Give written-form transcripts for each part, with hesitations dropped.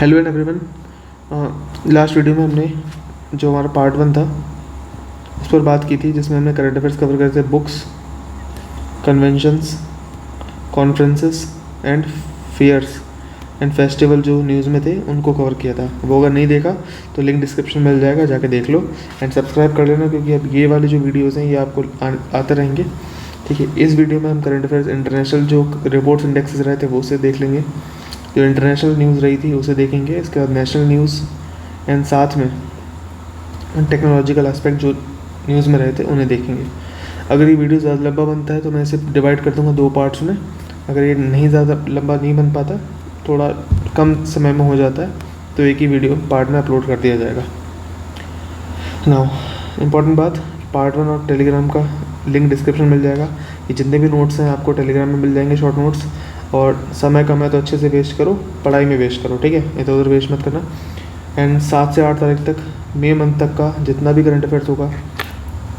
Hello and everyone. Last video में हमने जो हमारा पार्ट 1 था उस पर बात की थी, जिसमें हमने करंट अफेयर्स कवर करे थे, books, conventions, conferences and fairs and festival जो न्यूज़ में थे उनको कवर किया था। वो अगर नहीं देखा तो लिंक डिस्क्रिप्शन में मिल जाएगा, जाके देख लो एंड सब्सक्राइब कर लेना, क्योंकि अब ये वाले जो वीडियोज़ हैं ये आपको आते रहेंगे। ठीक है, इस वीडियो में हम करंट अफेयर्स इंटरनेशनल जो रिपोर्ट्स इंडेक्सेस रहे थे वो उसे देख लेंगे, जो इंटरनेशनल न्यूज़ रही थी उसे देखेंगे, इसके बाद नेशनल न्यूज़ एंड साथ में टेक्नोलॉजिकल एस्पेक्ट जो न्यूज़ में रहे थे उन्हें देखेंगे। अगर ये वीडियो ज़्यादा लंबा बनता है तो मैं इसे डिवाइड कर दूँगा 2 पार्ट्स में। अगर ये नहीं ज़्यादा लंबा नहीं बन पाता, थोड़ा कम समय में हो जाता है, तो एक ही वीडियो पार्ट में अपलोड कर दिया जाएगा। नाउ इम्पॉर्टेंट बात, पार्ट 1 और टेलीग्राम का लिंक डिस्क्रिप्शन मिल जाएगा। ये जितने भी नोट्स हैं आपको टेलीग्राम में मिल जाएंगे, शॉर्ट नोट्स। और समय कम है तो अच्छे से वेस्ट करो, पढ़ाई में वेस्ट करो, ठीक है, इधर उधर वेस्ट मत करना। एंड 7 से 8 तारीख तक, मई मंथ तक का जितना भी करंट अफेयर्स होगा,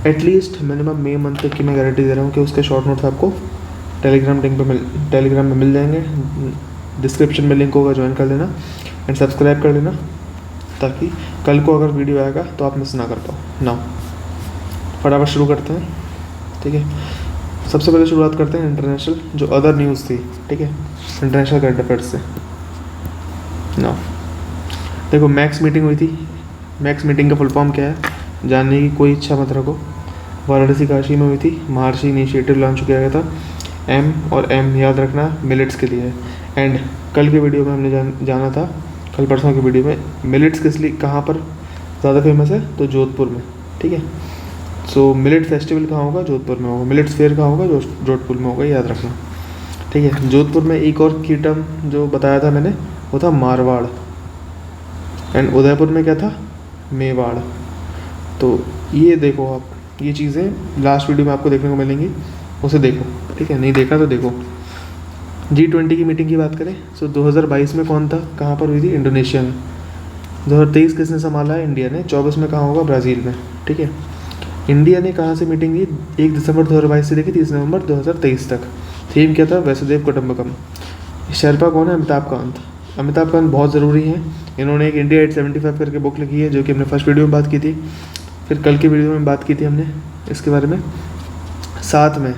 एटलीस्ट मिनिमम मई मंथ तक की मैं गारंटी दे रहा हूँ कि उसके शॉर्ट नोट्स आपको टेलीग्राम में मिल जाएंगे। डिस्क्रिप्शन में लिंक होगा, ज्वाइन कर लेना एंड सब्सक्राइब कर लेना, ताकि कल को अगर वीडियो आएगा तो आप मिस ना कर पाओ। नाउ फटाफट शुरू करते हैं, ठीक है। सबसे पहले शुरुआत करते हैं इंटरनेशनल जो अदर न्यूज़ थी, ठीक है, इंटरनेशनल करंट अफेयर्स से। नाउ देखो, मैक्स मीटिंग हुई थी। मैक्स मीटिंग का फुल फॉर्म क्या है जानने की कोई इच्छा मत रखो। वाराणसी काशी में हुई थी। महर्षि इनिशिएटिव लॉन्च किया गया था। एम और एम याद रखना मिलेट्स के लिए है। एंड कल के वीडियो में हमने जाना था, कल परसों की वीडियो में, मिलेट्स किस लिए कहाँ पर ज़्यादा फेमस है, तो जोधपुर में, ठीक है। सो मिलेट फेस्टिवल कहाँ होगा, जोधपुर में होगा। मिलेट्स फेयर कहाँ होगा, जोधपुर में होगा, याद रखना, ठीक है। जोधपुर में एक और की टर्म जो बताया था मैंने वो था मारवाड़। एंड उदयपुर में क्या था, मेवाड़। तो ये देखो आप, ये चीज़ें लास्ट वीडियो में आपको देखने को मिलेंगी, उसे देखो, ठीक है। नहीं देखा तो देखो। G20 की मीटिंग की बात करें, सो 2022 में कौन था, कहाँ पर हुई थी, इंडोनेशिया में। 2023 किसने संभाला है, इंडिया ने। 24 में कहाँ होगा, ब्राज़ील में, ठीक है। इंडिया ने कहाँ से मीटिंग की, 1 दिसंबर 2022 से लेकर 30 नवंबर 2023 तक। थीम क्या था, वसुदेव कुटुंबकम। शेरपा कौन है, अमिताभ कांत। अमिताभ कांत बहुत ज़रूरी हैं। इन्होंने एक इंडिया 875 करके बुक लिखी है, जो कि हमने फर्स्ट वीडियो में बात की थी, फिर कल की वीडियो में बात की थी हमने इसके बारे में। साथ में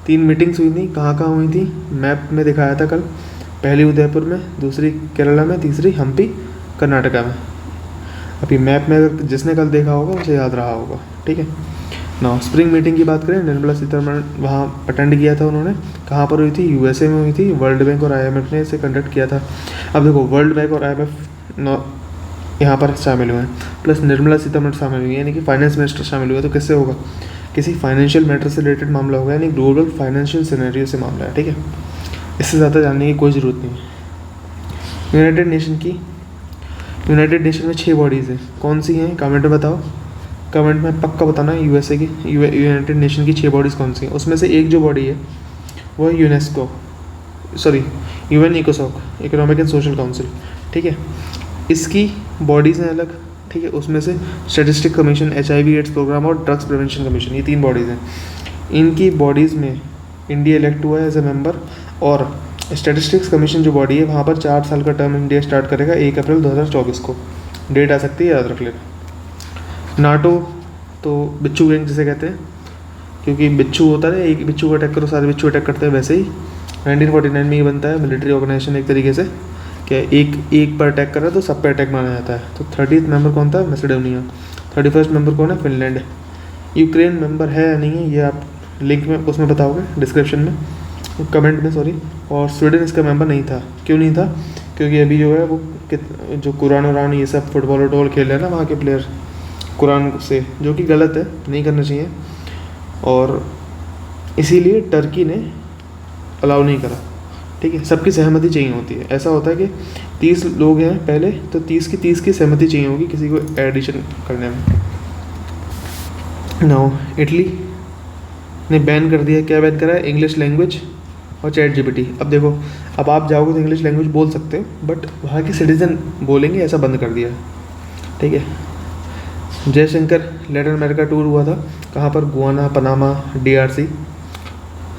3 मीटिंग्स हुई थी, कहाँ कहाँ हुई थी, मैप में दिखाया था कल। पहली उदयपुर में, दूसरी केरला में, तीसरी हम्पी कर्नाटका में। अभी मैप में अगर जिसने कल देखा होगा उसे याद रहा होगा, ठीक है। नाउ स्प्रिंग मीटिंग की बात करें, निर्मला सीतारमण वहाँ अटेंड किया था उन्होंने। कहाँ पर हुई थी, यूएसए में हुई थी। वर्ल्ड बैंक और आईएमएफ ने इसे कंडक्ट किया था। अब देखो, वर्ल्ड बैंक और आईएमएफ यहाँ पर शामिल हुए हैं, प्लस निर्मला सीतारमण शामिल हुई है, यानी कि फाइनेंस मिनिस्टर शामिल हुए। तो किससे होगा, किसी फाइनेंशियल मैटर से रिलेटेड मामला होगा, यानी ग्लोबल फाइनेंशियल सिनेरियो से मामला है, ठीक है। इससे ज़्यादा जानने की कोई ज़रूरत नहीं है। यूनाइटेड नेशन में 6 बॉडीज़ हैं, कौन सी हैं, कमेंट में बताओ। कमेंट में पक्का बताना यूएसए की, यूनाइटेड नेशन की 6 बॉडीज़ कौन सी हैं। उसमें से एक जो बॉडी है वो है यूएन इकोसॉक, इकोनॉमिक एंड सोशल काउंसिल, ठीक है। इसकी बॉडीज़ हैं अलग, ठीक है। उसमें से statistic commission, HIV AIDS programme और ड्रग्स प्रिवेंशन कमीशन, ये 3 बॉडीज़ हैं। इनकी बॉडीज़ में इंडिया इलेक्ट हुआ है एज ए मेंबर। और स्टैटिस्टिक्स कमीशन जो बॉडी है, वहाँ पर 4 साल का टर्म इंडिया स्टार्ट करेगा 1 अप्रैल 2024 को। डेट आ सकती है, याद रख लेना। नाटो तो बिच्छू गैंग जिसे कहते हैं, क्योंकि बिच्छू होता है, एक बिच्छू को अटैक करो सारे बिच्छू अटैक करते हैं, वैसे ही 1949 में ये बनता है मिलिट्री ऑर्गेनाइजेशन एक तरीके से, कि एक पर अटैक कर रहा है तो सब पे अटैक माना जाता है। तो 30th मेंबर कौन था, मैसेडोनिया। 31st मेंबर कौन है, फिनलैंड। यूक्रेन मेंबर है या नहीं है, ये आप लिंक में उसमें बताओगे, डिस्क्रिप्शन में, कमेंट में, सॉरी। और स्वीडन इसका मेंबर नहीं था। क्यों नहीं था, क्योंकि अभी जो है वो जो कुरान उरान ये सब फुटबॉल वुटबॉल खेल रहे हैं ना वहाँ के प्लेयर, कुरान से, जो कि गलत है, नहीं करना चाहिए। और इसीलिए टर्की ने अलाउ नहीं करा, ठीक है। सबकी सहमति चाहिए होती है। ऐसा होता है कि 30 लोग हैं पहले, तो 30 की सहमति चाहिए होगी किसी को एडिशन करने में। नाउ इटली ने बैन कर दिया, क्या बैन करा है, इंग्लिश लैंग्वेज और ChatGPT। अब देखो, अब आप जाओगे तो इंग्लिश लैंग्वेज बोल सकते हो, बट वहाँ के सिटीजन बोलेंगे, ऐसा बंद कर दिया है, ठीक है। जयशंकर लैटिन अमेरिका टूर हुआ था, कहाँ पर, Guyana, Panama, DRC,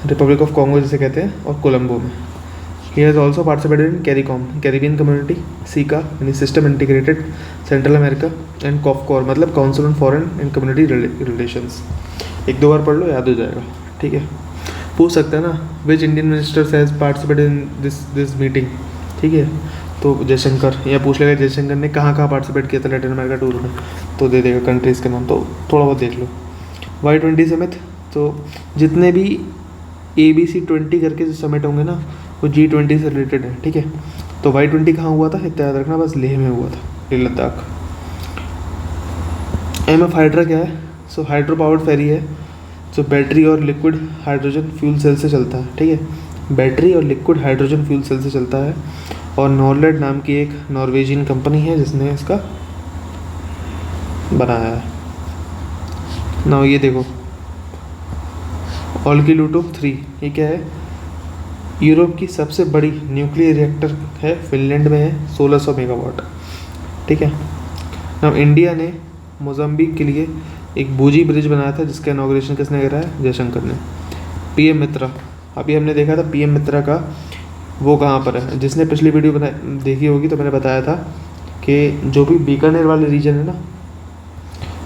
Republic of Congo जिसे कहते हैं, और कोलंबो में। He has also participated in CARICOM, Caribbean community, SICA यानी system integrated central America, and COFCOR मतलब council on foreign and community relations. एक दो बार पढ़ लो, याद हो जाएगा, ठीक है। पूछ सकते हैं ना, which Indian ministers has participated in this meeting, ठीक है। तो जयशंकर, या पूछ लेगा जयशंकर ने कहाँ कहाँ पार्टिसिपेट किया था लैटिन अमेरिका टूर में, तो दे देगा कंट्रीज़ के नाम, तो थोड़ा बहुत देख लो। Y20 समिट, तो जितने भी ABC20 करके जो समिट होंगे ना, वो G20 से रिलेटेड है, ठीक है। तो Y20 कहाँ हुआ था, इतना याद रखना, बस लेह में हुआ था, लेह लद्दाख। MF हाइड्रा क्या है, सो हाइड्रो पावर्ड फेरी है जो बैटरी और लिक्विड हाइड्रोजन फ्यूल सेल से चलता है, ठीक है। बैटरी और लिक्विड हाइड्रोजन फ्यूल सेल से चलता है, और नॉर्लेड नाम की एक नॉर्वेजियन कंपनी है जिसने इसका बनाया है। ना ये देखो ऑल्किलुटो 3, ये क्या है, यूरोप की सबसे बड़ी न्यूक्लियर रिएक्टर है, फिनलैंड में है, 1600 मेगावाट, ठीक है। ना इंडिया ने मोजाम्बिक के लिए एक बूजी ब्रिज बनाया था जिसका इनॉग्रेशन किसने करा है, जयशंकर ने। PM मित्रा, अभी हमने देखा था PM मित्रा का वो कहाँ पर है, जिसने पिछली वीडियो देखी होगी तो मैंने बताया था कि जो भी बीकानेर वाले रीजन है ना,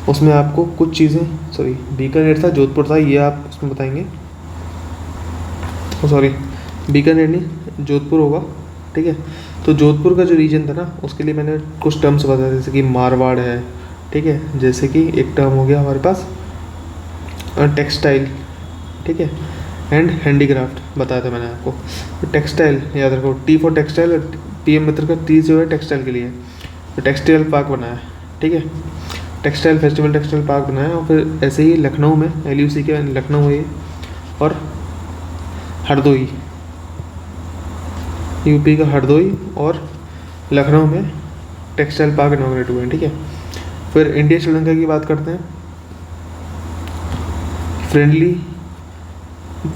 उसमें आपको कुछ चीज़ें, सॉरी बीकानेर था, जोधपुर था, ये आप उसमें बताएंगे, सॉरी बीकानेर नहीं, जोधपुर होगा, ठीक है। तो जोधपुर का जो रीजन था ना, उसके लिए मैंने कुछ टर्म्स बताए, जैसे कि मारवाड़ है, ठीक है। जैसे कि एक टर्म हो गया हमारे पास टेक्सटाइल, ठीक है, एंड हैंडीक्राफ्ट बताया था मैंने आपको। तो टेक्सटाइल याद रखो, T फॉर टेक्सटाइल, और PM मित्र का T जो है टेक्सटाइल के लिए, तो टेक्सटाइल पार्क बनाया है, ठीक है। टेक्सटाइल फेस्टिवल टेक्सटाइल पार्क बनाया, और फिर ऐसे ही लखनऊ में LUC के लखनऊ है, और हरदोई, UP का हरदोई और लखनऊ में टेक्सटाइल पार्क इनॉग्रेट हुए हैं, ठीक है। फिर इंडिया श्रीलंका की बात करते हैं। फ्रेंडली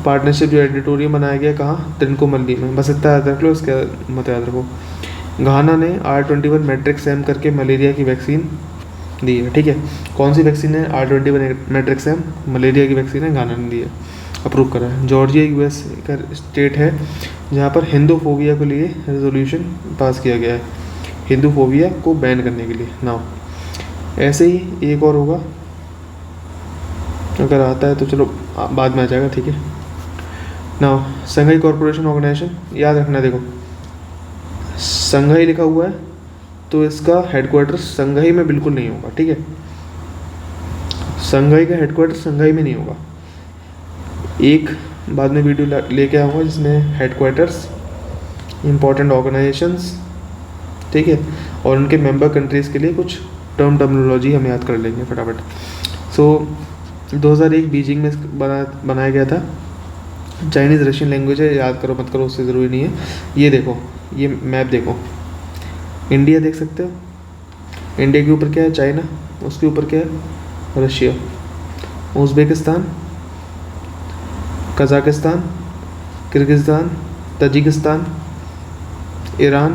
पार्टनरशिप जो एडिटोरियम बनाया गया कहाँ, त्रिनकोमल्ली में, बस इतना याद रख लो, इसका मत याद रखो। घाना ने R21 मैट्रिक्स एम करके मलेरिया की वैक्सीन दी है, ठीक है। कौन सी वैक्सीन है, R21 मैट्रिक्स एम, मलेरिया की वैक्सीन है, घाना ने दी है, अप्रूव करा है। जॉर्जिया US का स्टेट है जहाँ पर हिंदूफोबिया के लिए रेजोल्यूशन पास किया गया है, हिंदूफोबिया को बैन करने के लिए। नाउ ऐसे ही एक और होगा, अगर आता है तो चलो बाद में आ जाएगा, ठीक है। नाउ संघाई कॉरपोरेशन ऑर्गेनाइजेशन, याद रखना, देखो संघाई लिखा हुआ है तो इसका हेडक्वार्टर संघाई में बिल्कुल नहीं होगा, ठीक है। संघाई का हेडक्वार्टर संघाई में नहीं होगा, एक बाद में वीडियो लेके आऊँगा जिसमें हेडक्वार्टर्स, इम्पोर्टेंट ऑर्गेनाइजेशंस, ठीक है, और उनके मेंबर कंट्रीज़ के लिए कुछ टर्मिनोलॉजी हम याद कर लेंगे फटाफट। सो 2001 बीजिंग में बनाया गया था, चाइनीज़ रशियन लैंग्वेज है, याद करो मत करो उससे ज़रूरी नहीं है। ये देखो, ये मैप देखो, इंडिया देख सकते हो, इंडिया के ऊपर क्या है, चाइना, उसके ऊपर क्या है, Russia, Uzbekistan, Kazakhstan, Kyrgyzstan, Tajikistan, Iran,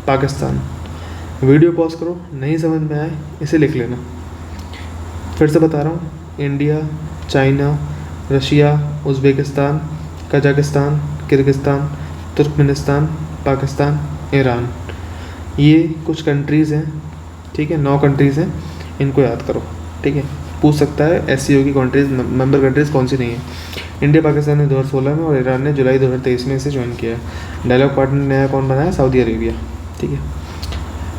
Pakistan. Video pause करो, नहीं समझ में आए इसे लिख लेना। फिर से बता रहा हूँ, India, China, Russia, Uzbekistan, Kazakhstan, Kyrgyzstan, Turkmenistan, Pakistan, Iran, ये कुछ कंट्रीज़ हैं, ठीक है, 9 कंट्रीज़ हैं, इनको याद करो, ठीक है। पूछ सकता है SCO की कंट्रीज़, मेंबर कंट्रीज़ कौन सी नहीं है। इंडिया पाकिस्तान ने 2016 में और ईरान ने जुलाई 2023 में इसे ज्वाइन किया है। डायलॉग पार्टनर नया कौन बनाया, सऊदी अरेबिया, ठीक है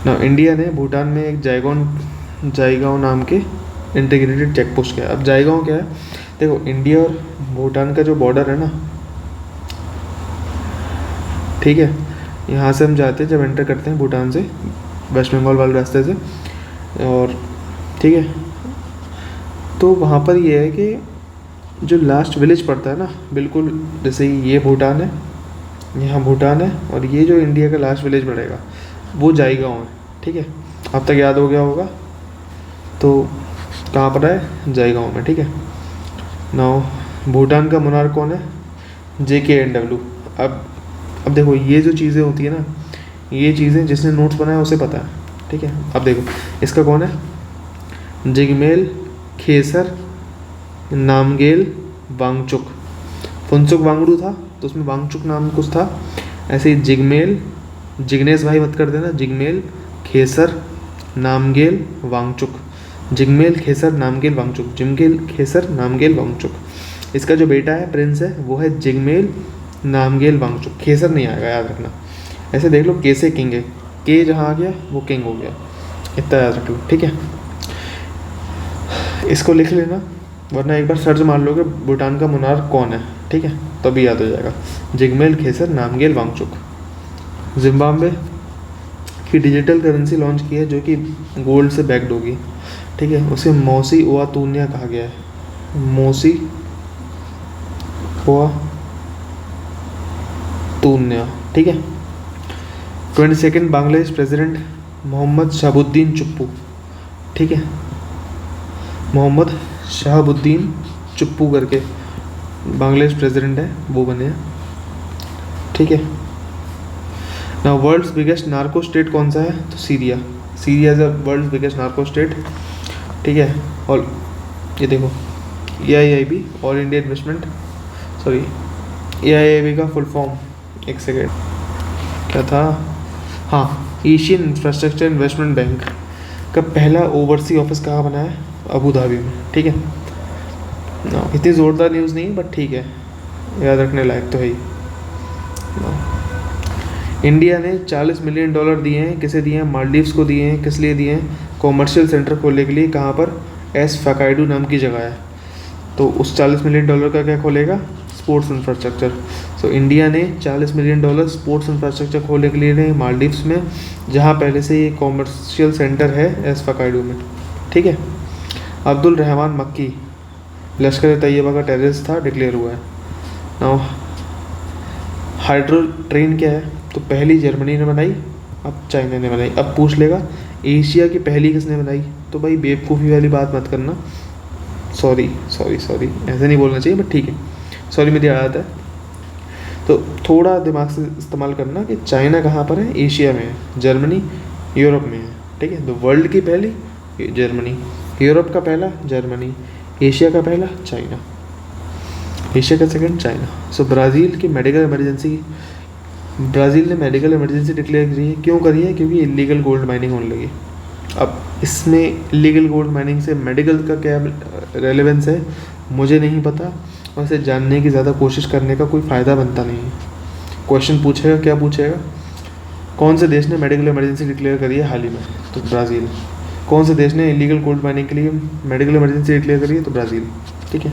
ना। इंडिया ने भूटान में एक जाइगांव नाम के इंटीग्रेटेड चेक पोस्ट किया। अब जाइगांव क्या है, देखो इंडिया और भूटान का जो बॉर्डर है ना, ठीक है, यहाँ से हम जाते हैं जब एंटर करते हैं भूटान से, वेस्ट बंगाल वाले रास्ते से, और ठीक है, तो वहाँ पर ये है कि जो लास्ट विलेज पड़ता है ना, बिल्कुल जैसे ये भूटान है, यहाँ भूटान है, और ये जो इंडिया का लास्ट विलेज पड़ेगा वो जाइगांव है, ठीक है। अब तक याद हो गया होगा, तो कहाँ पर है, जाइगांव में, ठीक है। नाउ भूटान का मोनार्क कौन है, JKNW। अब देखो ये जो चीज़ें होती है ना, ये चीज़ें जिसने नोट्स बनाया उसे पता है, ठीक है। अब देखो इसका कौन है, जिग्मेल खेसर नामगेल वांगचुक। फुनसुक वांगडू था तो उसमें वांगचुक नाम कुछ था, ऐसे ही जिग्मेल, जिग्नेश भाई मत कर देना, जिग्मेल खेसर नामगेल वांगचुक, जिग्मेल खेसर नामगेल वांगचुक, जिग्मेल खेसर नामगेल वांगचुक। इसका जो बेटा है प्रिंस है वो है जिग्मेल नामगेल वांगचुक, खेसर नहीं आएगा याद रखना। ऐसे देख लो के से किंग है, के जहाँ आ गया वो किंग हो गया, इतना याद रख लो, ठीक है। इसको लिख लेना, वरना एक बार सर्च मार लोगे भूटान का मोनार्क कौन है, ठीक है, तभी याद हो जाएगा, जिग्मेल खेसर नामगेल वांगचुक। जिम्बाब्वे की डिजिटल करेंसी लॉन्च की है जो कि गोल्ड से बैक्ड होगी, ठीक है, उसे मौसी ओआ तून्या कहा गया है, मौसी ओआ तून्या, ठीक है। 22 बांग्लादेश प्रेसिडेंट मोहम्मद शहाबुद्दीन चुप्पू, ठीक है, मोहम्मद शहाबुद्दीन चुप्पू करके बांग्लादेश प्रेसिडेंट है, वो बने हैं, ठीक है। ना वर्ल्ड्स बिगेस्ट नार्को स्टेट कौन सा है, तो Syria, Syria is the world's biggest narco state, ठीक है। और ये देखो AIIB all India investment, sorry AIIB का फुल फॉर्म, एक सेकेंड क्या था, हाँ, एशियन इंफ्रास्ट्रक्चर इन्वेस्टमेंट बैंक का पहला ओवरसी ऑफिस कहाँ बना है, अबू धाबी में, ठीक है। इतनी ज़ोरदार न्यूज़ नहीं बट ठीक है, याद रखने लायक तो है ही। इंडिया ने $40 मिलियन दिए हैं, किसे दिए हैं, मालदीव्स को दिए हैं, किस लिए दिए हैं, कॉमर्शियल सेंटर खोलने के लिए, कहाँ पर, एस फकाइडू नाम की जगह है, तो उस $40 मिलियन का क्या खोलेगा, स्पोर्ट्स इंफ्रास्ट्रक्चर। सो इंडिया ने $40 मिलियन स्पोर्ट्स इंफ्रास्ट्रक्चर खोलने के लिए ने मालदीव्स में, जहाँ पहले से ये कॉमर्शियल सेंटर है एस फकाइडू में, ठीक है। अब्दुल रहमान मक्की लश्कर तैयबा का टेररिस्ट था, डिक्लेयर हुआ है। नाउ हाइड्रो ट्रेन क्या है, तो पहली जर्मनी ने बनाई, अब चाइना ने बनाई। अब पूछ लेगा एशिया की पहली किसने बनाई, तो भाई बेवकूफ़ी वाली बात मत करना, सॉरी सॉरी सॉरी, ऐसे नहीं बोलना चाहिए बट ठीक है, सॉरी मेरी आदत है। तो थोड़ा दिमाग से इस्तेमाल करना कि चाइना कहाँ पर है, एशिया में है, जर्मनी यूरोप में है, ठीक है। तो वर्ल्ड की पहली जर्मनी, यूरोप का पहला जर्मनी, एशिया का पहला चाइना, एशिया का सेकंड चाइना। सो ब्राज़ील की मेडिकल इमरजेंसी, ब्राज़ील ने मेडिकल इमरजेंसी डिक्लेयर करी है, क्यों करी है, क्योंकि इलीगल गोल्ड माइनिंग होने लगी। अब इसमें इलीगल गोल्ड माइनिंग से मेडिकल का क्या रेलेवेंस है मुझे नहीं पता, और इसे जानने की ज़्यादा कोशिश करने का कोई फ़ायदा बनता नहीं है। क्वेश्चन पूछेगा, क्या पूछेगा, कौन से देश ने मेडिकल इमरजेंसी डिक्लेयर करी है हाल ही में, तो ब्राज़ील। कौन से देश ने इलीगल गोल्ड माइनिंग के लिए मेडिकल इमरजेंसी डिक्लेयर करी है, तो ब्राज़ील, ठीक है।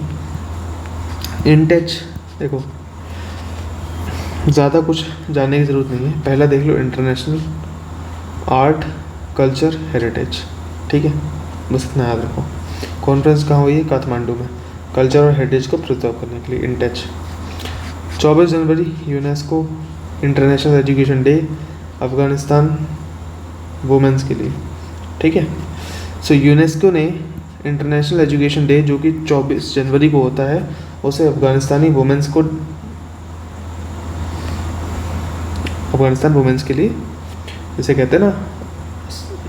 इनटच देखो, ज़्यादा कुछ जानने की ज़रूरत नहीं है, पहला देख लो इंटरनेशनल आर्ट कल्चर हेरिटेज, ठीक है, बस इतना याद रखो। कॉन्फ्रेंस कहाँ हुई है, काठमांडू में, कल्चर और हेरिटेज को प्रिजर्व करने के लिए, इनटच। 24 जनवरी UNESCO international education day, Afghanistan women's के लिए, ठीक है। सो यूनेस्को ने इंटरनेशनल एजुकेशन डे जो कि 24 जनवरी को होता है, उसे अफ़गानिस्तानी वुमेंस को, अफ़गानिस्तान वुमेंस के लिए जैसे कहते हैं ना,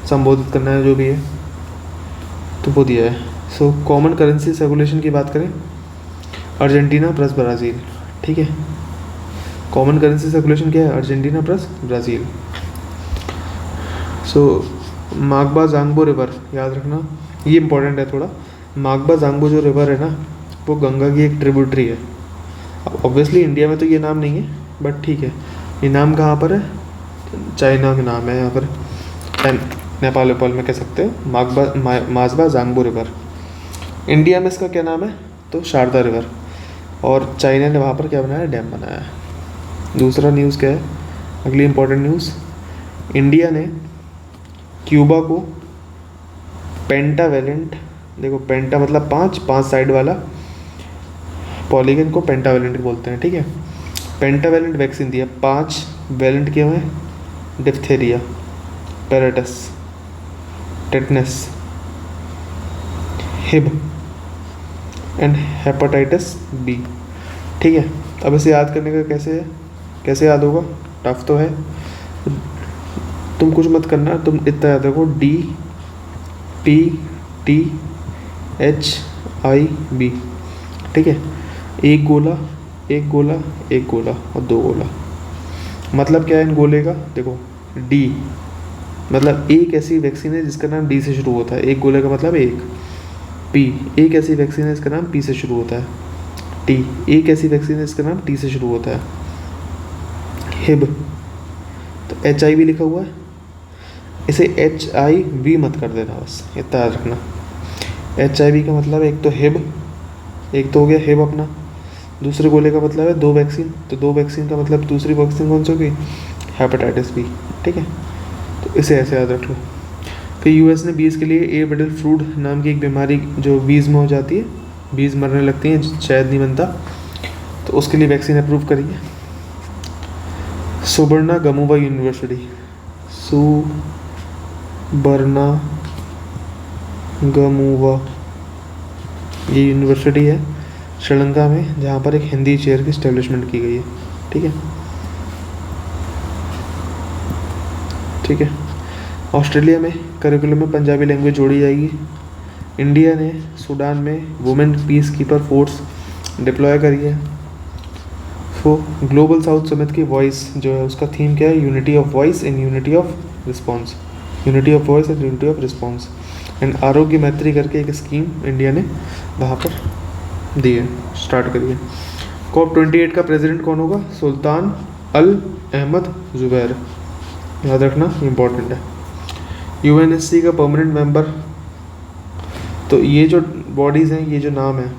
संबोधित करना है जो भी है, तो वो दिया है। सो कॉमन करेंसी सर्कुलेशन की बात करें, अर्जेंटीना प्लस ब्राज़ील, ठीक है। कॉमन करेंसी सर्कुलेशन क्या है, अर्जेंटीना प्लस ब्राज़ील। सो मागबा जांगबो रिवर याद रखना, ये इंपॉर्टेंट है थोड़ा। मागबा जांगबो जो रिवर है ना, वो गंगा की एक ट्रिब्यूटरी है। अब ऑब्वियसली इंडिया में तो ये नाम नहीं है, बट ठीक है, ये नाम कहाँ पर है, चाइना का नाम है यहाँ पर, नेपाल वेपाल में कह सकते हो, मागबा जांगबो रिवर। इंडिया में इसका क्या नाम है, तो शारदा रिवर, और चाइना ने वहाँ पर क्या बनाया, डैम बनाया है। दूसरा न्यूज़ क्या है, अगली इंपॉर्टेंट न्यूज़, इंडिया ने क्यूबा को पेंटावेलेंट, देखो पेंटा मतलब 5 साइड वाला, पॉलीगन को पेंटावेलेंट बोलते हैं, ठीक है। पेंटावेलेंट वैक्सीन दिया, 5 वैलेंट किए हुए, diphtheria, pertussis, tetanus, Hib and hepatitis B, ठीक है। अब इसे याद करने का कैसे है, कैसे याद होगा, टफ तो है, तुम कुछ मत करना, तुम इतना याद रखो, DPTHIB, ठीक है। एक गोला, एक गोला, एक गोला और 2 गोला, मतलब क्या है इन गोले का, देखो डी, मतलब एक ऐसी वैक्सीन है जिसका नाम डी से शुरू होता है, एक गोले का मतलब एक। पी, एक ऐसी वैक्सीन है जिसका नाम पी से शुरू होता है। टी, एक ऐसी वैक्सीन है जिसका नाम टी से शुरू होता है। हिब, तो एच आई वी लिखा हुआ है, इसे एच आई वी मत कर देना, बस इतना याद रखना। एच आई वी का मतलब एक तो हिब, एक तो हो गया हिब अपना, दूसरे गोले का मतलब है दो वैक्सीन, तो दो वैक्सीन का मतलब दूसरी वैक्सीन कौन सी होगी, हेपेटाइटिस बी। ठीक है, तो इसे ऐसे याद रख लो। फिर यूएस ने बीज के लिए ए बडल फ्लूड नाम की एक बीमारी जो बीज में हो जाती है, बीज मरने लगती हैं, शायद नहीं बनता, तो उसके लिए वैक्सीन अप्रूव करी है। सुबर्णा गमुवा यूनिवर्सिटी, सुबर्णा गमुवा ये यूनिवर्सिटी है श्रीलंका में, जहाँ पर एक हिंदी चेयर की इस्टेब्लिशमेंट की गई है। ठीक है, ठीक है। ऑस्ट्रेलिया में करिकुलम में पंजाबी लैंग्वेज जोड़ी जाएगी। इंडिया ने सूडान में women piece keeper force deploy करी है। सो ग्लोबल साउथ समिट की वॉइस जो है उसका थीम क्या है, unity of voice and unity of response, unity of voice and unity of response. And आरोग्य मैत्री करके एक स्कीम इंडिया ने वहाँ पर दी है, स्टार्ट करी है। COP28 का प्रेसिडेंट कौन होगा, सुल्तान अल अहमद जुबैर, याद रखना इम्पोर्टेंट है। यूएनएससी का परमानेंट मेंबर, तो ये जो बॉडीज़ हैं, ये जो नाम है,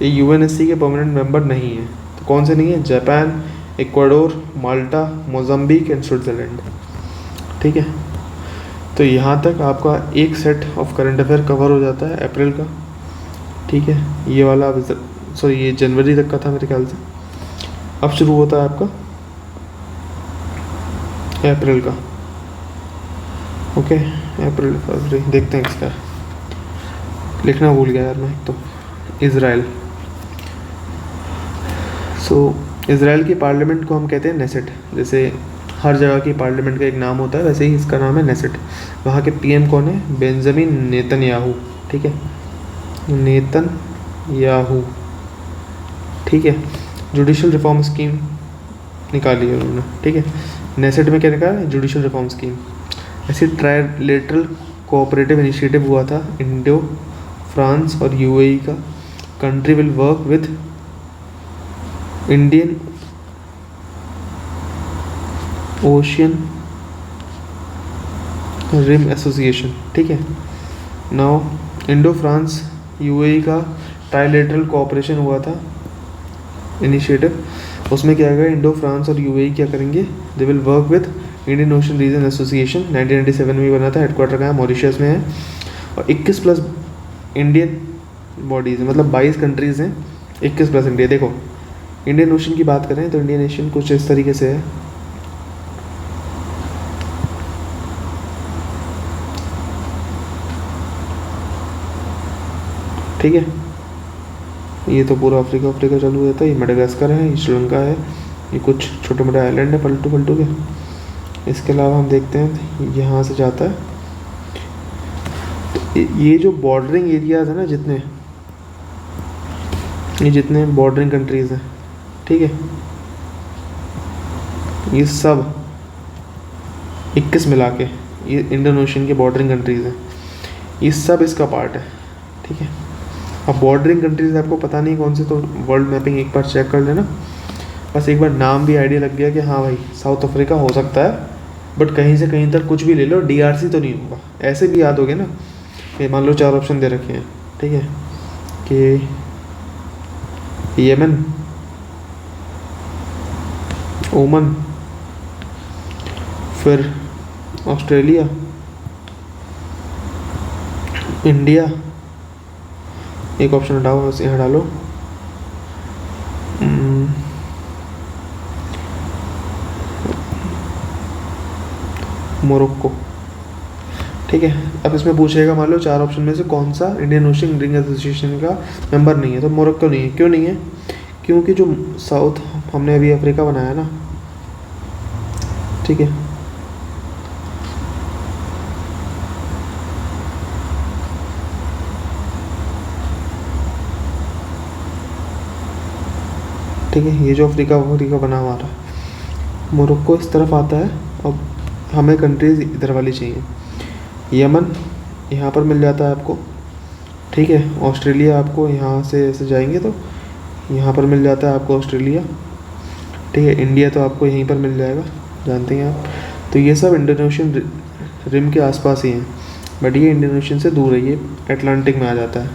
ये यूएनएससी के परमानेंट मेंबर नहीं है। तो कौन से नहीं है, Japan, Ecuador, Malta, Mozambique and Switzerland. ठीक है, तो यहाँ तक आपका एक set of current affair cover हो जाता है अप्रैल का। ठीक है, ये वाला सॉरी ये जनवरी तक का था मेरे ख्याल से, अब शुरू होता है आपका अप्रैल का। ओके, अप्रैल फरवरी, देखते हैं इसका, लिखना भूल गया यार मैं। तो इज़राइल, सो इज़राइल की पार्लियामेंट को हम कहते हैं नेसेट, जैसे हर जगह की पार्लियामेंट का एक नाम होता है वैसे ही इसका नाम है नेसेट। वहाँ के पीएम कौन है, बेंजामिन नेतन्याहू। ठीक है, नेतन्याहू। ठीक है, जुडिशल रिफॉर्म स्कीम निकाली है उन्होंने। ठीक है, नेसेट में क्या लिखा है, जुडिशल रिफॉर्म स्कीम। ऐसे ट्राइलेटरल कोऑपरेटिव इनिशिएटिव हुआ था इंडो फ्रांस और यूएई का। Country will work with Indian Ocean rim association. ठीक है, नाउ इंडो फ्रांस यूएई का ट्राइलेटरल कोऑपरेशन हुआ था इनिशिएटिव, उसमें क्या है, इंडो फ्रांस और यूएई क्या करेंगे, they will work with Indian Ocean region association. 1997 में बना था, हेडक्वार्टर कहाँ है, मॉरिशस में है। और 21 प्लस इंडियन बॉडीज़, मतलब 22 कंट्रीज़ हैं, 21 प्लस इंडिया। देखो इंडियन ओशन की बात करें तो इंडियन ओशन कुछ इस तरीके से है, ठीक है। ये तो पूरा अफ्रीका चालू रहता है, ये मेडागास्कर है, ये श्रीलंका है, ये कुछ छोटे मोटे आइलैंड है पलटू पलटू के। इसके अलावा हम देखते हैं यहाँ से जाता है, तो ये जो बॉर्डरिंग एरियाज़ है ना, ये जितने बॉर्डरिंग कंट्रीज़ हैं, ठीक है, ये सब 21 मिला के ये इंडियन ओशन के बॉर्डरिंग कंट्रीज़ हैं, ये सब इसका पार्ट है। ठीक है, अब बॉर्डरिंग कंट्रीज आपको पता नहीं कौन से, तो वर्ल्ड मैपिंग एक बार चेक कर लेना, बस एक बार नाम भी आइडिया लग गया कि हाँ भाई साउथ अफ्रीका हो सकता है, बट कहीं से कहीं तक कुछ भी ले लो, डीआरसी तो नहीं होगा। ऐसे भी याद हो गया ना, ये मान लो 4 ऑप्शन दे रखे हैं, ठीक है, कि यमन, ओमन, फिर ऑस्ट्रेलिया, इंडिया, एक ऑप्शन हटाओ, बस यहाँ डालो, मोरक्को। ठीक है, अब इसमें पूछेगा मान लो 4 ऑप्शन में से कौन सा इंडियन ओशन रिंग एसोसिएशन का मेंबर नहीं है, तो मोरक्को नहीं है। क्यों नहीं है, क्योंकि जो साउथ हमने अभी अफ्रीका बनाया ना, ठीक है, ठीक है, ये जो अफ्रीका बना हमारा, मोरक्को इस तरफ आता है, अब हमें कंट्रीज़ इधर वाली चाहिए। यमन यहाँ पर मिल जाता है आपको, ठीक है। ऑस्ट्रेलिया आपको यहाँ से ऐसे जाएंगे तो यहाँ पर मिल जाता है आपको ऑस्ट्रेलिया, ठीक है। इंडिया तो आपको यहीं पर मिल जाएगा, जानते हैं आप। तो ये सब इंडोनेशियन रिम के आसपास ही हैं, बट ये इंडियन ओशन से दूर है, ये अटलांटिक में आ जाता है,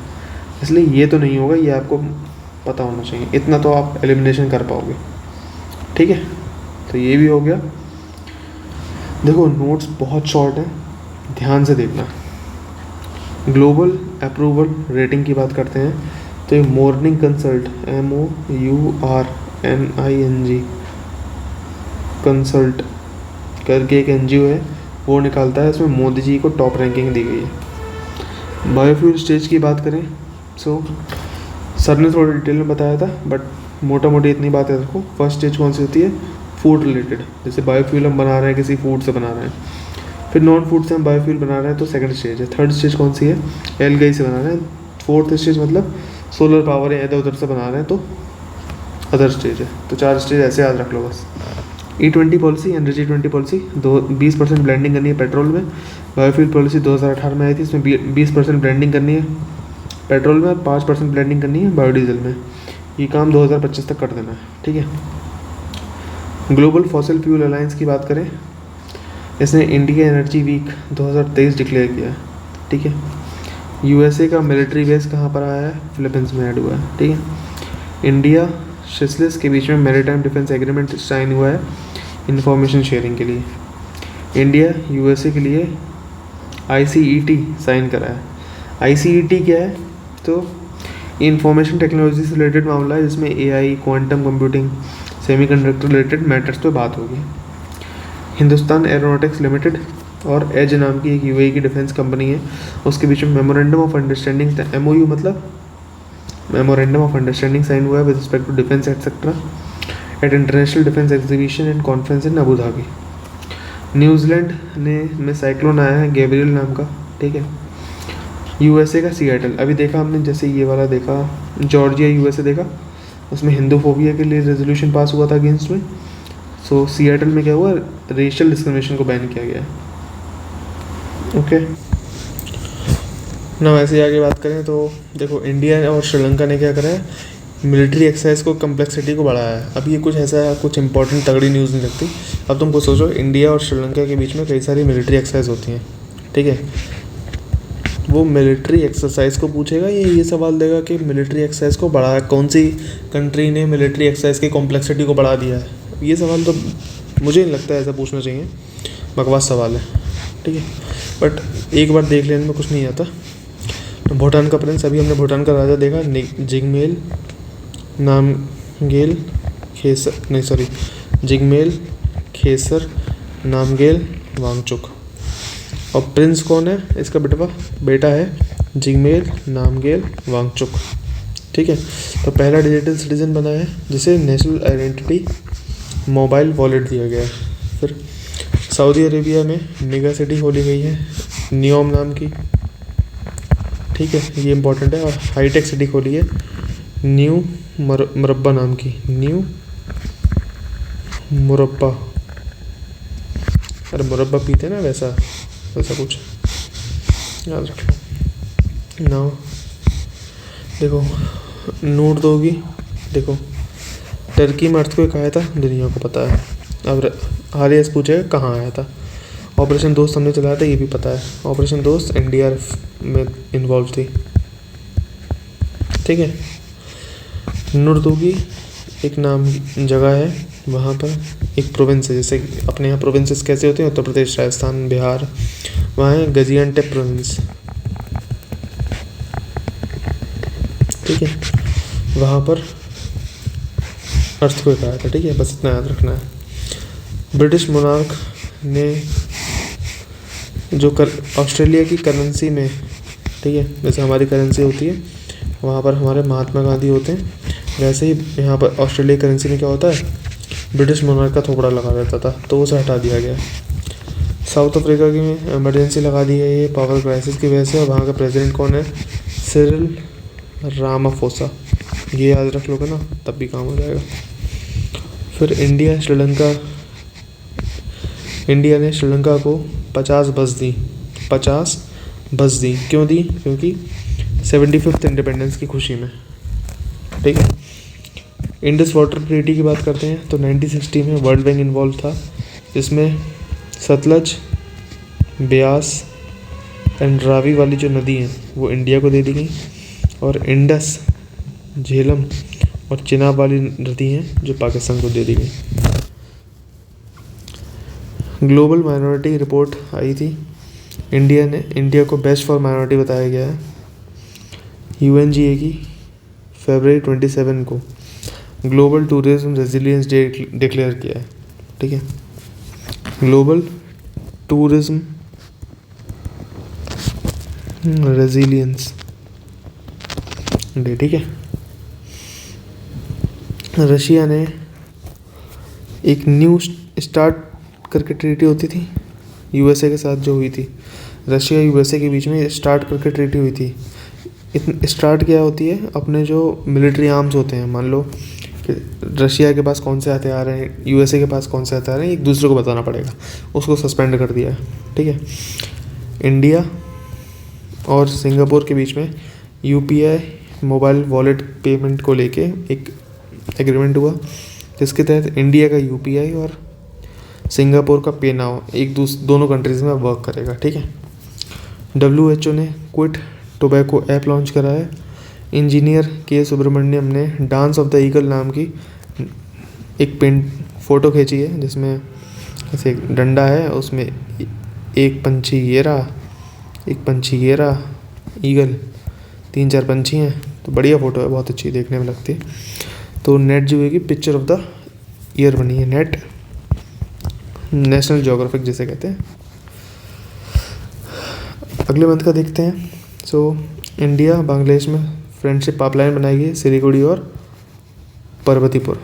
इसलिए ये तो नहीं होगा, ये आपको पता होना चाहिए, इतना तो आप एलिमिनेशन कर पाओगे, ठीक है। तो ये भी हो गया। देखो नोट्स बहुत शॉर्ट हैं, ध्यान से देखना। ग्लोबल अप्रूवल रेटिंग की बात करते हैं तो ये मॉर्निंग कंसल्ट MOURNING कंसल्ट करके एक NGO है, वो निकालता है, इसमें मोदी जी को टॉप रैंकिंग दी गई है। बायोफ्यूल स्टेज की बात करें सर ने थोड़ा डिटेल में बताया था, बट मोटा मोटी इतनी बात है रखो। फर्स्ट स्टेज कौन सी होती है? फूड रिलेटेड, जैसे बायोफ्यूल हम बना रहे हैं किसी फूड से बना रहे हैं, फिर नॉन फूड से हम बायोफ्यूल बना रहे हैं तो सेकंड स्टेज है। थर्ड स्टेज कौन सी है? एल्गाई से बना रहे हैं। फोर्थ स्टेज मतलब सोलर पावर या इधर उधर से बना रहे हैं तो अदर स्टेज है। तो 4 स्टेज ऐसे याद रख लो बस। E20 policy, energy 20 policy 20% blending करनी है पेट्रोल में। बायोफ्यूल पॉलिसी 2018 में आई थी, इसमें 20% ब्लेंडिंग करनी है पेट्रोल में, 5% ब्लेंडिंग करनी है बायोडीजल में। ये काम 2025 तक कर देना है, ठीक है। ग्लोबल फॉसिल फ्यूल अलायंस की बात करें, इसने इंडिया एनर्जी वीक 2023 डिक्लेयर किया है, ठीक है। USA का मिलिट्री बेस कहाँ पर आया है? फिलीपींस में ऐड हुआ है, ठीक है। इंडिया सेशेल्स के बीच में मैरीटाइम डिफेंस एग्रीमेंट साइन हुआ है इंफॉर्मेशन शेयरिंग के लिए। इंडिया USA के लिए ICET साइन करा है। ICET क्या है? तो इंफॉर्मेशन टेक्नोलॉजी से रिलेटेड मामला है, जिसमें AI, quantum computing, semiconductor related matters पे बात होगी। हिंदुस्तान एरोनॉटिक्स लिमिटेड और एज नाम की एक UAE की डिफेंस कंपनी है, उसके बीच में मेमोरेंडम ऑफ अंडरस्टैंडिंग, MOU मतलब मेमोरेंडम ऑफ अंडरस्टैंडिंग साइन हुआ है with respect to defence etcetera at international defence exhibition and conference in Abu Dhabi. New Zealand में साइक्लोन आया है गैब्रियल नाम का, ठीक है। USA का सिएटल, अभी देखा हमने, जैसे ये वाला देखा जॉर्जिया USA देखा, उसमें हिंदूफोबिया के लिए रेजोल्यूशन पास हुआ था अगेंस्ट में। सो सिएटल में क्या हुआ? रेशियल डिस्क्रिमिनेशन को बैन किया गया, ओके ना। वैसे ही आगे बात करें तो देखो इंडिया और श्रीलंका ने क्या करा है, मिलिट्री एक्सरसाइज को कम्प्लेक्सिटी को बढ़ाया है। अब ये कुछ ऐसा कुछ इंपॉर्टेंट तगड़ी न्यूज़ नहीं लगती। अब तुमको सोचो इंडिया और श्रीलंका के बीच में कई सारी मिलिट्री एक्सरसाइज होती हैं, ठीक है। वो मिलिट्री एक्सरसाइज को पूछेगा, ये सवाल देगा कि मिलिट्री एक्सरसाइज को बढ़ाया, कौन सी कंट्री ने मिलिट्री एक्सरसाइज की कॉम्प्लेक्सिटी को बढ़ा दिया है? ये सवाल तो मुझे नहीं लगता ऐसा पूछना चाहिए, बकवास सवाल है, ठीक है। बट एक बार देख लेने में कुछ नहीं आता। तो भूटान का प्रिंस, अभी हमने भूटान का राजा देखा, जिग्मेल नामगेल खेसर, नहीं सॉरी, जिग्मेल खेसर नामगेल वांगचुक। और प्रिंस कौन है? इसका बेटा है जिग्मेल नामगेल वांगचुक, ठीक है। तो पहला डिजिटल सिटीजन बना है जिसे नेशनल आइडेंटिटी मोबाइल वॉलेट दिया गया है। फिर सऊदी अरेबिया में मेगा सिटी खोली गई है नियोम नाम की, ठीक है, ये इंपॉर्टेंट है। और हाईटेक सिटी खोली है न्यू मुरब्बा नाम की, न्यू मुरब्बा, अरे मुरब्बा पीते ना, वैसा कुछ याद रखो ना। देखो नोट दोगी, देखो टर्की में अर्थक्वेक आया था, दुनिया को पता है। अब हालिया पूछेगा कहाँ आया था। ऑपरेशन दोस्त हमने चलाया था, ये भी पता है। ऑपरेशन दोस्त NDRF में इन्वॉल्व थी, ठीक है। नुरदोगी एक नाम जगह है, वहाँ पर एक प्रोविंस है, जैसे अपने यहाँ प्रोविंसेस कैसे होते हैं, उत्तर प्रदेश, राजस्थान, बिहार, वहाँ है गाजियान्टेप प्रोविंस, ठीक है। वहाँ पर अर्थक्वेक आया था, ठीक है, बस इतना याद रखना है। ब्रिटिश मोनार्क ने जो ऑस्ट्रेलिया की करेंसी में, ठीक है, जैसे हमारी करेंसी होती है वहाँ पर हमारे महात्मा गांधी होते हैं, वैसे ही यहाँ पर ऑस्ट्रेलिया करेंसी में क्या होता है, ब्रिटिश मोनार्क का थोपड़ा लगा रहता था, तो उसे हटा दिया गया। साउथ अफ्रीका की में इमरजेंसी लगा दी गई है पावर क्राइसिस की वजह से, और वहाँ का प्रेसिडेंट कौन है? Cyril Ramaphosa. ये याद रख लोगे ना, तब भी काम हो जाएगा। फिर इंडिया श्रीलंका इंडिया ने श्रीलंका को 50 बस दी। क्यों दी? क्योंकि 75th इंडिपेंडेंस की खुशी में। ठीक है। इंडस वाटर ट्रीटी की बात करते हैं तो 1960 में वर्ल्ड बैंक इन्वॉल्व था, जिसमें सतलज, ब्यास एंड रावी वाली जो नदी हैं वो इंडिया को दे दी गई, और इंडस, झेलम और चिनाब वाली नदी हैं जो पाकिस्तान को दे दी गई। ग्लोबल माइनॉरिटी रिपोर्ट आई थी, इंडिया को बेस्ट फॉर माइनॉरिटी बताया गया है। UNGA की फरवरी 27 को global tourism resilience day declare किया है। ठीक है, ग्लोबल टूरिज्म रेजिलियंस डे। ठीक है। रशिया ने एक न्यू स्टार्ट करके ट्रीटी होती थी USA के साथ जो हुई थी, रशिया USA के बीच में स्टार्ट करके ट्रीटी हुई थी। स्टार्ट क्या होती है? अपने जो मिलिट्री आर्म्स होते हैं, मान लो कि रशिया के पास कौन से हथियार हैं, USA के पास कौन से हथियार हैं, एक दूसरे को बताना पड़ेगा, उसको सस्पेंड कर दिया है। ठीक है। इंडिया और सिंगापुर के बीच में UPI मोबाइल वॉलेट पेमेंट को लेके एक एग्रीमेंट हुआ, जिसके तहत इंडिया का UPI और सिंगापुर का पे नाउ दोनों कंट्रीज़ में वर्क करेगा। ठीक है। WHO ने क्विट टोबैको ऐप लॉन्च करा है। इंजीनियर के सुब्रमण्यम ने डांस ऑफ द ईगल नाम की एक फ़ोटो खींची है, जिसमें ऐसे एक डंडा है, उसमें एक पंछी ये रहा ईगल, 3-4 पंछी हैं। तो बढ़िया फ़ोटो है, बहुत अच्छी देखने में लगती है। तो नेट जो है कि पिक्चर ऑफ द ईयर बनी है, नेट नेशनल ज्योग्राफिक जिसे कहते हैं। अगले मंथ का देखते हैं। इंडिया बांग्लादेश में फ्रेंडशिप पाइपलाइन बनाई गई, सिलीगुड़ी और पार्वतीपुर,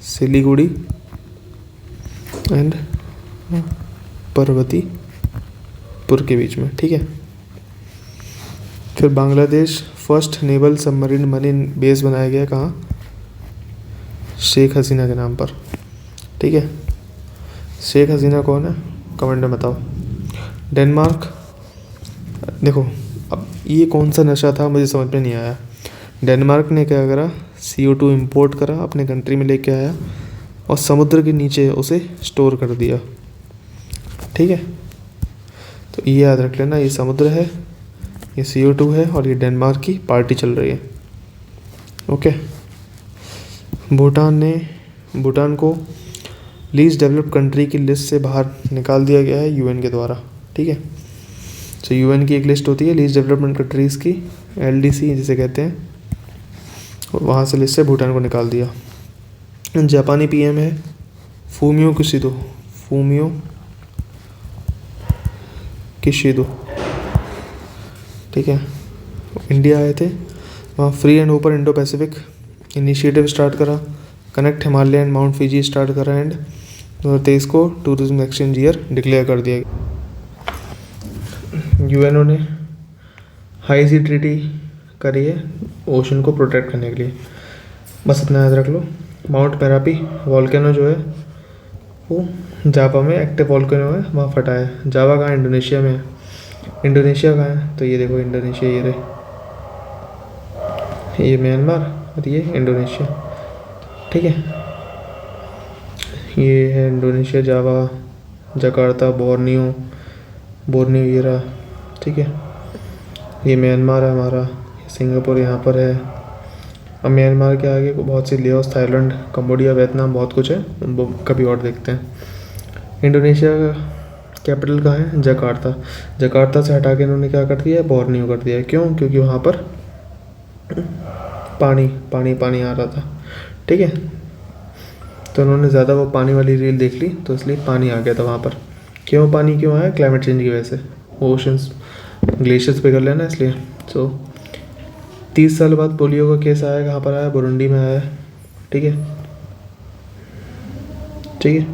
सिलीगुड़ी एंड पार्वतीपुर के बीच में। ठीक है। फिर Bangladesh first naval submarine marine base बनाया गया, कहाँ? शेख हसीना के नाम पर। ठीक है। शेख हसीना कौन है? कमेंट में बताओ। डेनमार्क, देखो अब ये कौन सा नशा था मुझे समझ में नहीं आया। डेनमार्क ने क्या करा? CO2 इंपोर्ट करा, अपने कंट्री में लेके आया और समुद्र के नीचे उसे स्टोर कर दिया। ठीक है। तो ये याद रख लेना, ये समुद्र है, ये CO2 है और ये डेनमार्क की पार्टी चल रही है। ओके। भूटान को लीस्ट डेवलप्ड कंट्री की लिस्ट से बाहर निकाल दिया गया है UN के द्वारा। ठीक है। UN की एक लिस्ट होती है लीस्ट डेवलपमेंट कंट्रीज़ की, LDC जिसे कहते हैं, और वहाँ से लिस्ट से भूटान को निकाल दिया। जापानी PM है फूमियो किशिदो। ठीक है। इंडिया आए थे, वहाँ free and open Indo Pacific initiative start करा, connect Himalaya and Mount Fuji start करा, एंड 2023 को टूरिज्म एक्सचेंज ईयर डिक्लेयर कर दिया। UNO ने हाई सी ट्रीटी करी है ओशन को प्रोटेक्ट करने के लिए। बस इतना याद रख लो। माउंट मेरापी वॉल्केनो जो है वो जावा में एक्टिव वॉल्केनो है, वहाँ फटा है। जावा कहाँ? इंडोनेशिया में है। इंडोनेशिया कहाँ है? तो ये देखो इंडोनेशिया, ये म्यांमार और ये इंडोनेशिया। ठीक है। ये है इंडोनेशिया, जावा, जकार्ता, बोर्नियो ये रहा। ठीक है। ये म्यांमार है हमारा, सिंगापुर यहाँ पर है। अब म्यांमार के आगे को बहुत सी लेओस, थाईलैंड, कंबोडिया, वियतनाम, बहुत कुछ है, वो कभी और देखते हैं। इंडोनेशिया का कैपिटल कहाँ है? जकार्ता से हटा के इन्होंने क्या कर दिया? बोर्नियो कर दिया। क्यों? क्योंकि वहाँ पर पानी आ रहा था। ठीक है। तो उन्होंने ज़्यादा वो पानी वाली रील देख ली, तो इसलिए पानी आ गया था वहाँ पर। पानी क्यों आया? क्लाइमेट चेंज की वजह से, ओशंस ग्लेशियर्स पिघल रहे हैं ना, इसलिए। 30 साल बाद पोलियो का केस आया, कहाँ पर आया? बुरुंडी में आया। ठीक है।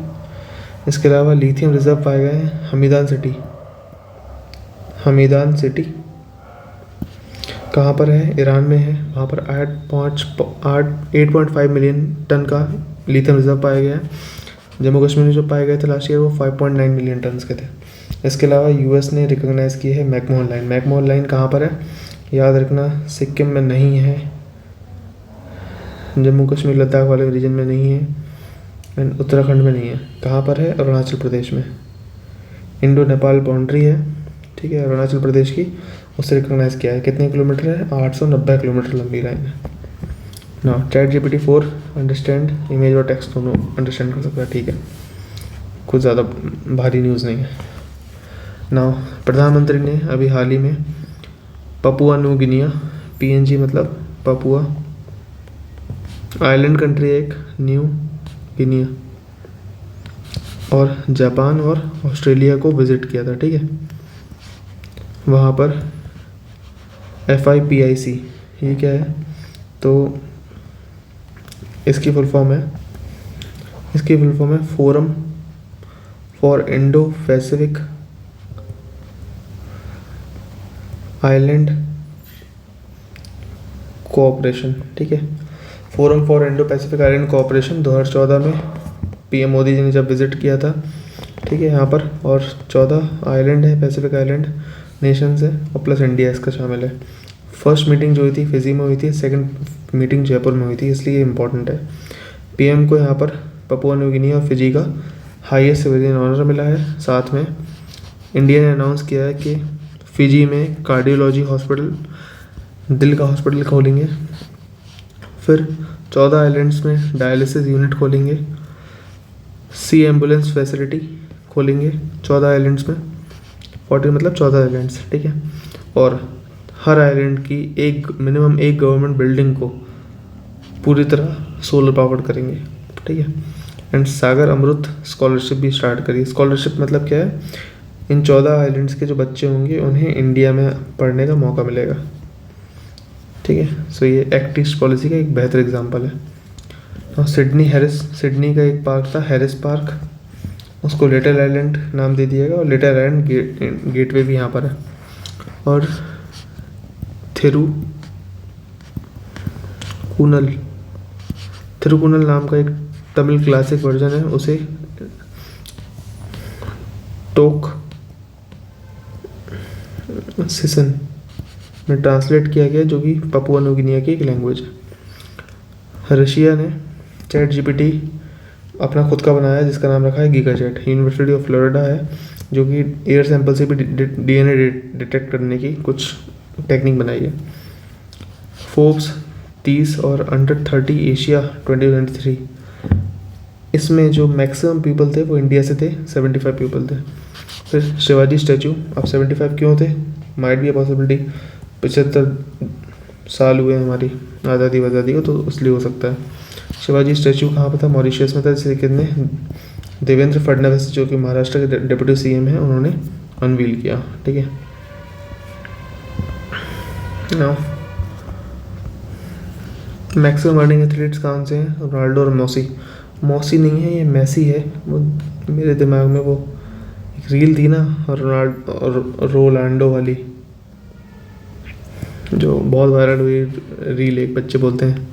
इसके अलावा लिथियम रिजर्व पाए गए हैं हमीदान सिटी कहाँ पर है? ईरान में है। वहाँ पर 8.5 मिलियन टन का लिथियम रिजर्व पाया गया है। जम्मू कश्मीर में जो पाए गए थे लास्ट ईयर वो 5.9 मिलियन टन्स के थे। इसके अलावा यूएस ने रिकॉग्नाइज़ की है मैकमोहन लाइन। मैकमोहन लाइन कहाँ पर है याद रखना, सिक्किम में नहीं है, जम्मू कश्मीर लद्दाख वाले रीजन में नहीं है, एंड उत्तराखंड में नहीं है। कहाँ पर है? अरुणाचल प्रदेश में। इंडो नेपाल बाउंड्री है, ठीक है, अरुणाचल प्रदेश की, उससे रिकॉग्नाइज़ किया है। कितने किलोमीटर है? 890 किलोमीटर लंबी लाइन है ना। ChatGPT 4 अंडरस्टैंड इमेज और टेक्स्ट दोनों अंडरस्टैंड कर सकता है, ठीक है, कुछ ज़्यादा भारी न्यूज़ नहीं है ना। प्रधानमंत्री ने अभी हाल ही में पपुआ न्यू गिनिया, PNG मतलब पपुआ आइलैंड कंट्री है एक, न्यू गिनिया, और जापान और ऑस्ट्रेलिया को विज़िट किया था, ठीक है। वहाँ पर FIPIC ये क्या है? तो इसकी फुल फॉर्म है forum for Indo Pacific island cooperation, ठीक है। Forum for Indo Pacific island cooperation 2014 में PM मोदी जी ने जब विज़िट किया था, ठीक है, यहाँ पर, और 14 आइलैंड है, पैसिफिक आइलैंड नेशंस है, और प्लस इंडिया इसका शामिल है। फर्स्ट मीटिंग जो हुई थी फिजी में हुई थी, सेकंड मीटिंग जयपुर में हुई थी, इसलिए इम्पॉर्टेंट है। PM को यहाँ पर पपुआ न्यू गिनी और फिजी का हाईएस्ट सिविलियन ऑनर मिला है। साथ में इंडिया ने अनाउंस किया है कि फिजी में कार्डियोलॉजी हॉस्पिटल, दिल का हॉस्पिटल खोलेंगे। फिर 14 आइलैंड्स में डायलिसिस यूनिट खोलेंगे। सी एम्बुलेंस फैसिलिटी खोलेंगे 14 आइलैंड्स में, 40 मतलब 14 आइलैंड्स, ठीक है। और हर आइलैंड की मिनिमम एक गवर्नमेंट बिल्डिंग को पूरी तरह सोलर पावर्ड करेंगे, ठीक है। एंड सागर अमृत स्कॉलरशिप भी स्टार्ट करी। स्कॉलरशिप मतलब क्या है? इन 14 आइलैंड्स के जो बच्चे होंगे उन्हें इंडिया में पढ़ने का मौका मिलेगा, ठीक है। सो ये एक्ट ईस्ट पॉलिसी का एक बेहतर एग्जांपल है। और सिडनी का एक पार्क था हैरिस पार्क, उसको लिटिल आइलैंड नाम दे दिया गया, और लिटिल आइलैंड गेटवे भी यहाँ पर है। और थिरुकुनल नाम का एक तमिल क्लासिक वर्जन है, उसे टोक सिसन में ट्रांसलेट किया गया, जो कि पपुआ न्यू गिनिया की एक लैंग्वेज है। रशिया ने ChatGPT अपना खुद का बनाया है, जिसका नाम रखा है गीगाचैट। यूनिवर्सिटी ऑफ फ्लोरिडा है, जो कि एयर सैंपल से भी DNA डिटेक्ट करने की कुछ टेक्निक बनाई है। फोर्ब्स 30 और अंडर 30 एशिया 2023, इसमें जो मैक्सिमम पीपल थे वो इंडिया से थे, 75 पीपल थे। फिर शिवाजी स्टैचू, अब 75 क्यों थे? माइट बी अ पॉसिबिलिटी, 75 साल हुए हमारी आज़ादी को, तो इसलिए हो सकता है। शिवाजी स्टैचू कहाँ पर था? मॉरिशस में था, जिसे कितने देवेंद्र फडणवीस जो कि महाराष्ट्र के डिप्टी CM हैं, उन्होंने अनवील किया, ठीक है ना। मैक्सिमम अर्निंग एथलीट्स कौन से हैं? रोनाल्डो और मौसी नहीं है, ये मैसी है। वो मेरे दिमाग में वो एक रील थी ना, रोनाल्डो और रोलांडो वाली, जो बहुत वायरल हुई रील, एक बच्चे बोलते हैं,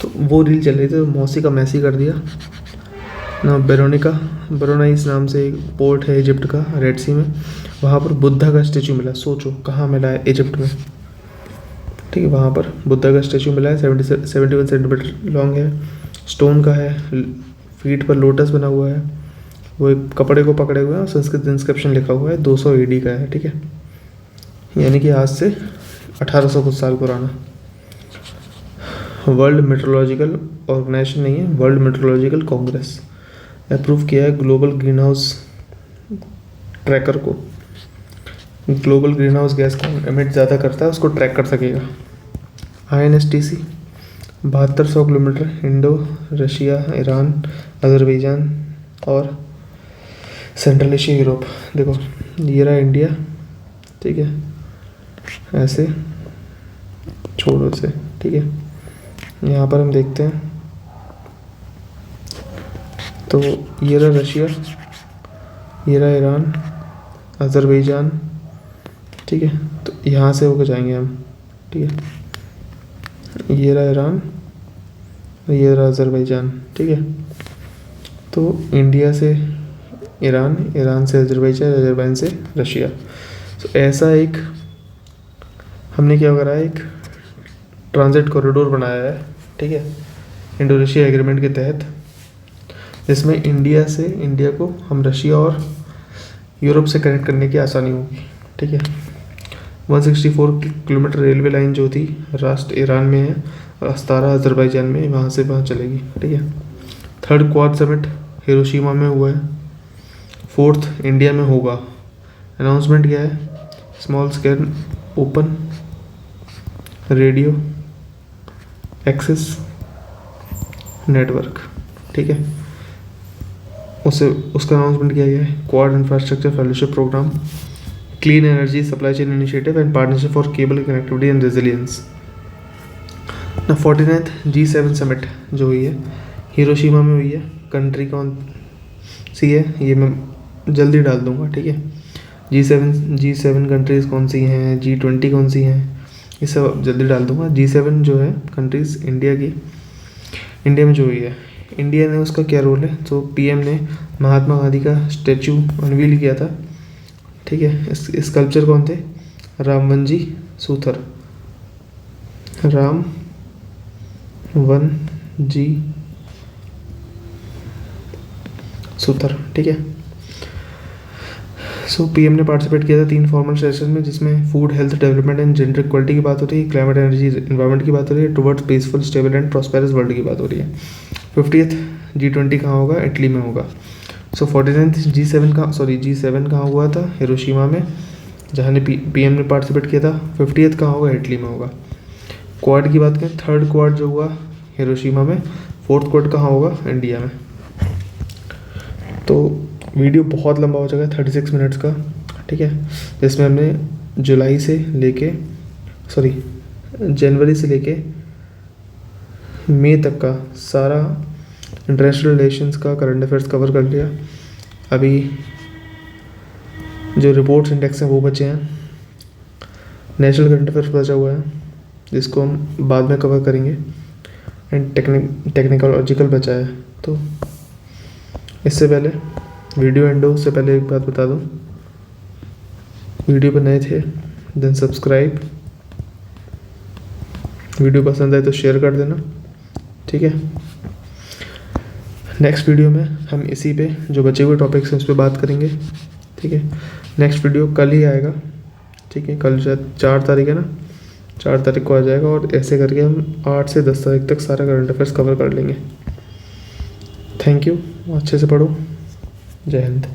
तो वो रील चल रही थी, तो मौसी का मैसी कर दिया ना। बेरोनाइस नाम से एक पोर्ट है इजिप्ट का, रेड सी में, वहाँ पर बुद्धा का स्टेचू मिला। सोचो कहाँ मिला है? इजिप्ट में, ठीक है। वहाँ पर बुद्धा का स्टेचू मिला है, 71 सेंटीमीटर लॉन्ग है, स्टोन का है, फीट पर लोटस बना हुआ है, वो एक कपड़े को पकड़े हुए हैं, और संस्कृत इंस्क्रिप्शन लिखा हुआ है, 200 AD का है, ठीक है, यानी कि आज से 1800 कुछ साल पुराना। वर्ल्ड मेट्रोलॉजिकल ऑर्गेनाइजेशन नहीं है, वर्ल्ड मेट्रोलॉजिकल कांग्रेस अप्रूव किया है ग्लोबल ग्रीन हाउस ट्रैकर को। ग्लोबल ग्रीन हाउस गैस को एमिट ज़्यादा करता है, उसको ट्रैक कर सकेगा। INSTC 7200 kilometre, Indo, Russia, Iran, Azerbaijan और सेंट्रल एशिया, यूरोप। देखो ये रहा इंडिया, ठीक है, ऐसे छोड़ो इसे, ठीक है। यहाँ पर हम देखते हैं, तो ये रहा रशिया, ये रहा ईरान, अजरबैजान, ठीक है। तो यहाँ से होकर जाएंगे हम, ठीक है। ये रहा ईरान, ये रहा अजरबैजान, ठीक है। तो इंडिया से ईरान, ईरान से अजरबैजान, अजरबैजान से रशिया। तो ऐसा एक हमने क्या करा है, एक ट्रांजिट कॉरिडोर बनाया है, ठीक है, इंडो रशिया एग्रीमेंट के तहत, जिसमें इंडिया को हम रशिया और यूरोप से कनेक्ट करने की आसानी होगी, ठीक है। 164 किलोमीटर रेलवे लाइन जो थी, राष्ट्र ईरान में है और अस्तारा अजरबैजान में, वहाँ से वहाँ चलेगी, ठीक है। 3rd क्वाड समिट हिरोशिमा में हुआ है, 4th इंडिया में होगा। अनाउंसमेंट क्या है, small scale open radio access network, ठीक है। उसका अनाउंसमेंट किया गया है। Quad infrastructure fellowship programme, clean energy supply chain initiative and partnership for cable connectivity and resilience. ना 49th G7 समिट जो हुई है हिरोशिमा में हुई है। कंट्री कौन सी है ये मैं जल्दी डाल दूंगा, ठीक है। G7 कंट्रीज़ कौन सी हैं, G20 कौन सी हैं, ये सब जल्दी डाल दूंगा। G7 जो है कंट्रीज़ इंडिया में जो हुई है, इंडिया ने उसका क्या रोल है, तो पीएम ने महात्मा गांधी का स्टैचू अनवील किया था, ठीक है। इस स्कल्पचर कौन थे, रामवनजी सूथर, रामवनजी सूथर, ठीक है। सो पीएम ने पार्टिसिपेट किया था 3 फॉर्मल सेशन में, जिसमें food, health, development and gender equality की बात हो रही है, क्लाइमेट, एनर्जी, एनवायरनमेंट की बात हो रही है, towards peaceful, stable and prosperous world की बात हो रही है। 50th G20 कहाँ होगा, इटली में होगा। सो 49th G7 कहाँ हुआ था, हिरोशिमा में, जहाँ ने पीएम ने पार्टिसिपेट किया था। 50th कहाँ होगा, इटली में होगा। क्वाड की बात करें, 3rd क्वाड जो हुआ हिरोशिमा में, 4th क्वाड कहाँ होगा, इंडिया में। तो वीडियो बहुत लंबा हो जाएगा, 36 मिनट्स का, ठीक है, जिसमें हमने जनवरी से लेके मई तक का सारा इंटरनेशनल रिलेशंस का करंट अफेयर्स कवर कर लिया। अभी जो रिपोर्ट्स इंडेक्स हैं वो बचे हैं, नेशनल करंट अफेयर्स बचा हुआ है जिसको हम बाद में कवर करेंगे, एंड टेक्निकलॉजिकल बचा है। तो इससे पहले वीडियो एंड हो उससे पहले एक बात बता दूं, वीडियो पर नए थे देन सब्सक्राइब, वीडियो पसंद आए तो शेयर कर देना, ठीक है। नेक्स्ट वीडियो में हम इसी पे जो बचे हुए टॉपिक्स हैं उस पर बात करेंगे, ठीक है। नेक्स्ट वीडियो कल ही आएगा, ठीक है, कल शायद 4 तारीख है ना, 4 तारीख को आ जाएगा, और ऐसे करके हम 8 से 10 तारीख तक सारा करंट अफेयर्स कवर कर लेंगे। थैंक यू, अच्छे से पढ़ो, जय हिंद।